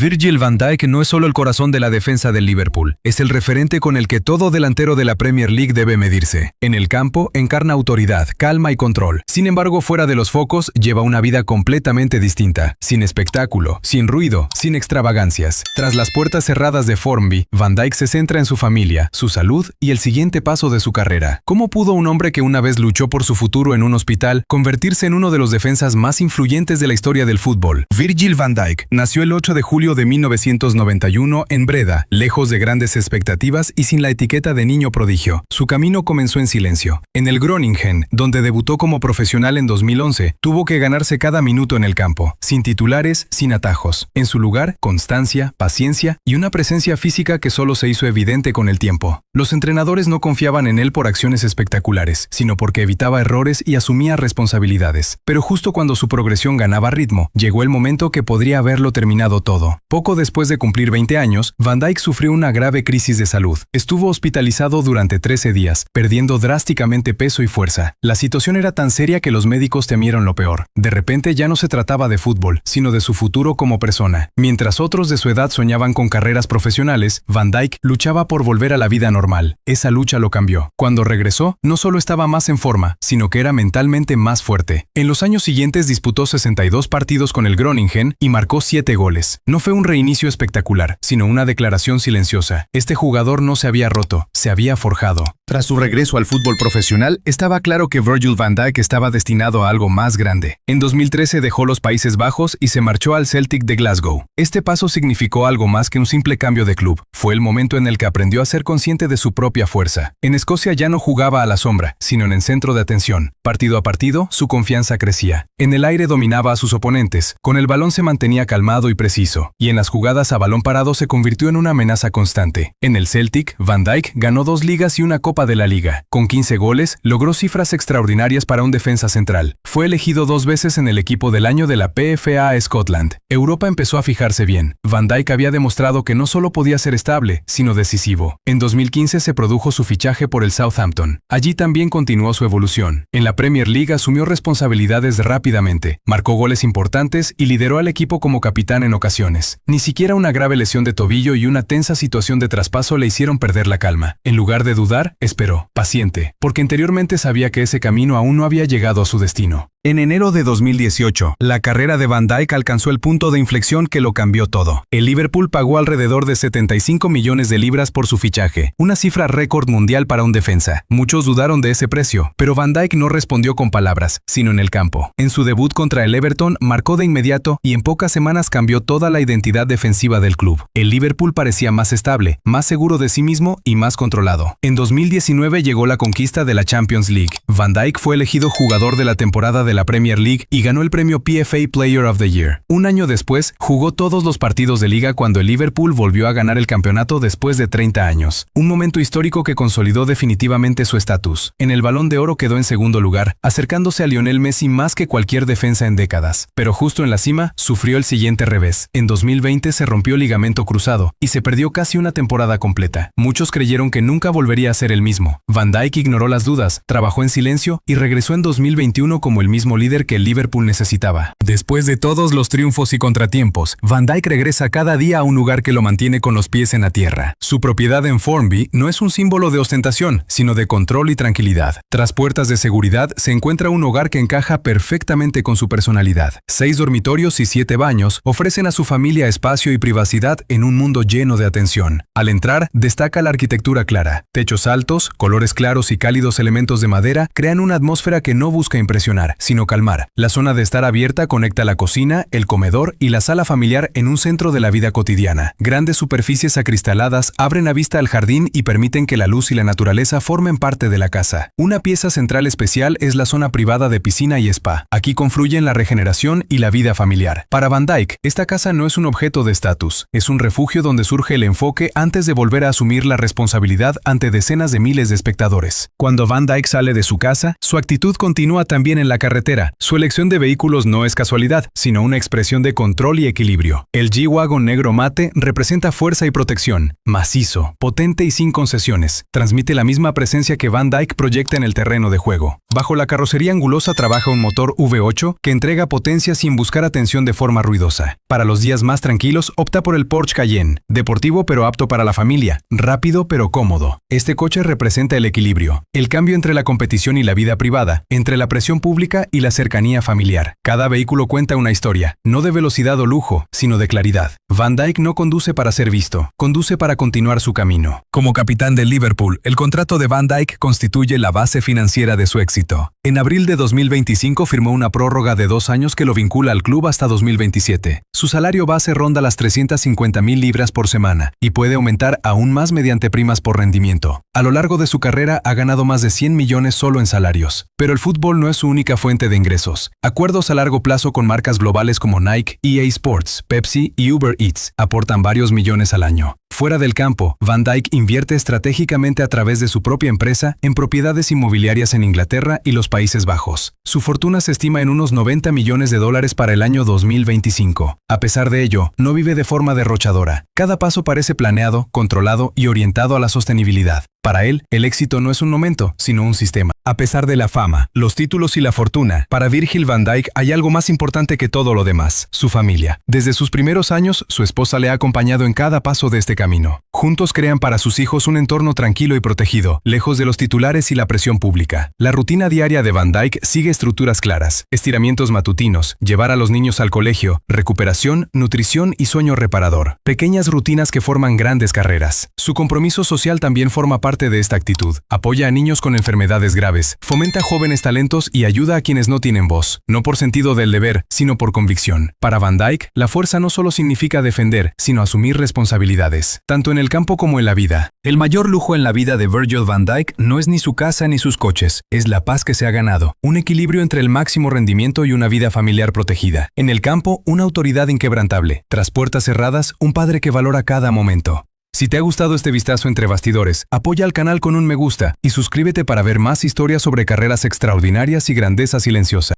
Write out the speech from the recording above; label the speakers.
Speaker 1: Virgil van Dijk no es solo el corazón de la defensa del Liverpool, es el referente con el que todo delantero de la Premier League debe medirse. En el campo, encarna autoridad, calma y control. Sin embargo, fuera de los focos, lleva una vida completamente distinta. Sin espectáculo, sin ruido, sin extravagancias. Tras las puertas cerradas de Formby, Van Dijk se centra en su familia, su salud y el siguiente paso de su carrera. ¿Cómo pudo un hombre que una vez luchó por su futuro en un hospital convertirse en uno de los defensas más influyentes de la historia del fútbol? Virgil van Dijk nació el 8 de julio de 1991 en Breda, lejos de grandes expectativas y sin la etiqueta de niño prodigio. Su camino comenzó en silencio. En el Groningen, donde debutó como profesional en 2011, tuvo que ganarse cada minuto en el campo, sin titulares, sin atajos. En su lugar, constancia, paciencia y una presencia física que solo se hizo evidente con el tiempo. Los entrenadores no confiaban en él por acciones espectaculares, sino porque evitaba errores y asumía responsabilidades. Pero justo cuando su progresión ganaba ritmo, llegó el momento que podría haberlo terminado todo. Poco después de cumplir 20 años, Van Dijk sufrió una grave crisis de salud. Estuvo hospitalizado durante 13 días, perdiendo drásticamente peso y fuerza. La situación era tan seria que los médicos temieron lo peor. De repente ya no se trataba de fútbol, sino de su futuro como persona. Mientras otros de su edad soñaban con carreras profesionales, Van Dijk luchaba por volver a la vida normal. Esa lucha lo cambió. Cuando regresó, no solo estaba más en forma, sino que era mentalmente más fuerte. En los años siguientes disputó 62 partidos con el Groningen y marcó 7 goles. No fue un reinicio espectacular, sino una declaración silenciosa. Este jugador no se había roto, se había forjado. Tras su regreso al fútbol profesional, estaba claro que Virgil van Dijk estaba destinado a algo más grande. En 2013 dejó los Países Bajos y se marchó al Celtic de Glasgow. Este paso significó algo más que un simple cambio de club. Fue el momento en el que aprendió a ser consciente de su propia fuerza. En Escocia ya no jugaba a la sombra, sino en el centro de atención. Partido a partido, su confianza crecía. En el aire dominaba a sus oponentes, con el balón se mantenía calmado y preciso, y en las jugadas a balón parado se convirtió en una amenaza constante. En el Celtic, Van Dijk ganó 2 ligas y una Copa de la Liga. Con 15 goles, logró cifras extraordinarias para un defensa central. Fue elegido 2 veces en el equipo del año de la PFA Scotland. Europa empezó a fijarse bien. Van Dijk había demostrado que no solo podía ser estable, sino decisivo. En 2015 se produjo su fichaje por el Southampton. Allí también continuó su evolución. En la Premier League asumió responsabilidades rápidamente, marcó goles importantes y lideró al equipo como capitán en ocasiones. Ni siquiera una grave lesión de tobillo y una tensa situación de traspaso le hicieron perder la calma. En lugar de dudar, esperó, paciente, porque anteriormente sabía que ese camino aún no había llegado a su destino. En enero de 2018, la carrera de Van Dijk alcanzó el punto de inflexión que lo cambió todo. El Liverpool pagó alrededor de 75 millones de libras por su fichaje, una cifra récord mundial para un defensa. Muchos dudaron de ese precio, pero Van Dijk no respondió con palabras, sino en el campo. En su debut contra el Everton, marcó de inmediato y en pocas semanas cambió toda la identidad defensiva del club. El Liverpool parecía más estable, más seguro de sí mismo y más controlado. En 2019 llegó la conquista de la Champions League. Van Dijk fue elegido jugador de la temporada de la Premier League y ganó el premio PFA Player of the Year. Un año después, jugó todos los partidos de liga cuando el Liverpool volvió a ganar el campeonato después de 30 años. Un momento histórico que consolidó definitivamente su estatus. En el Balón de Oro quedó en segundo lugar, acercándose a Lionel Messi más que cualquier defensa en décadas. Pero justo en la cima, sufrió el siguiente revés. En 2020 se rompió el ligamento cruzado y se perdió casi una temporada completa. Muchos creyeron que nunca volvería a ser el mismo. Van Dijk ignoró las dudas, trabajó en silencio y regresó en 2021 como el mismo líder que el Liverpool necesitaba. Después de todos los triunfos y contratiempos, Van Dijk regresa cada día a un lugar que lo mantiene con los pies en la tierra. Su propiedad en Formby no es un símbolo de ostentación, sino de control y tranquilidad. Tras puertas de seguridad se encuentra un hogar que encaja perfectamente con su personalidad. 6 dormitorios y 7 baños ofrecen a su familia espacio y privacidad en un mundo lleno de atención. Al entrar, destaca la arquitectura clara. Techos altos, colores claros y cálidos elementos de madera crean una atmósfera que no busca impresionar, sino calmar. La zona de estar abierta conecta la cocina, el comedor y la sala familiar en un centro de la vida cotidiana. Grandes superficies acristaladas abren a vista al jardín y permiten que la luz y la naturaleza formen parte de la casa. Una pieza central especial es la zona privada de piscina y spa. Aquí confluyen la regeneración y la vida familiar. Para Van Dijk, esta casa no es un objeto de estatus, es un refugio donde surge el enfoque antes de volver a asumir la responsabilidad ante decenas de miles de espectadores. Cuando Van Dijk sale de su casa, su actitud continúa también en la carretera. carretera, su elección de vehículos no es casualidad, sino una expresión de control y equilibrio. El G-Wagon negro mate representa fuerza y protección, macizo, potente y sin concesiones. Transmite la misma presencia que Van Dyke proyecta en el terreno de juego. Bajo la carrocería angulosa trabaja un motor V8 que entrega potencia sin buscar atención de forma ruidosa. Para los días más tranquilos, opta por el Porsche Cayenne, deportivo pero apto para la familia, rápido pero cómodo. Este coche representa el equilibrio, el cambio entre la competición y la vida privada, entre la presión pública y la cercanía familiar. Cada vehículo cuenta una historia, no de velocidad o lujo, sino de claridad. Van Dyke no conduce para ser visto, conduce para continuar su camino. Como capitán del Liverpool, el contrato de Van Dyke constituye la base financiera de su éxito. En abril de 2025 firmó una prórroga de 2 años que lo vincula al club hasta 2027. Su salario base ronda las 350,000 libras por semana y puede aumentar aún más mediante primas por rendimiento. A lo largo de su carrera ha ganado más de 100 millones solo en salarios. Pero el fútbol no es su única fuente de ingresos. Acuerdos a largo plazo con marcas globales como Nike, EA Sports, Pepsi y Uber Eats aportan varios millones al año. Fuera del campo, Van Dyke invierte estratégicamente a través de su propia empresa en propiedades inmobiliarias en Inglaterra y los Países Bajos. Su fortuna se estima en unos 90 millones de dólares para el año 2025. A pesar de ello, no vive de forma derrochadora. Cada paso parece planeado, controlado y orientado a la sostenibilidad. Para él, el éxito no es un momento, sino un sistema. A pesar de la fama, los títulos y la fortuna, para Virgil van Dijk hay algo más importante que todo lo demás: su familia. Desde sus primeros años, su esposa le ha acompañado en cada paso de este camino. Juntos crean para sus hijos un entorno tranquilo y protegido, lejos de los titulares y la presión pública. La rutina diaria de Van Dijk sigue estructuras claras: estiramientos matutinos, llevar a los niños al colegio, recuperación, nutrición y sueño reparador. Pequeñas rutinas que forman grandes carreras. Su compromiso social también forma parte de esta actitud. Apoya a niños con enfermedades graves, fomenta jóvenes talentos y ayuda a quienes no tienen voz, no por sentido del deber, sino por convicción. Para Van Dijk, la fuerza no solo significa defender, sino asumir responsabilidades, tanto en el campo como en la vida. El mayor lujo en la vida de Virgil van Dijk no es ni su casa ni sus coches, es la paz que se ha ganado, un equilibrio entre el máximo rendimiento y una vida familiar protegida. En el campo, una autoridad inquebrantable. Tras puertas cerradas, un padre que valora cada momento. Si te ha gustado este vistazo entre bastidores, apoya al canal con un me gusta y suscríbete para ver más historias sobre carreras extraordinarias y grandeza silenciosa.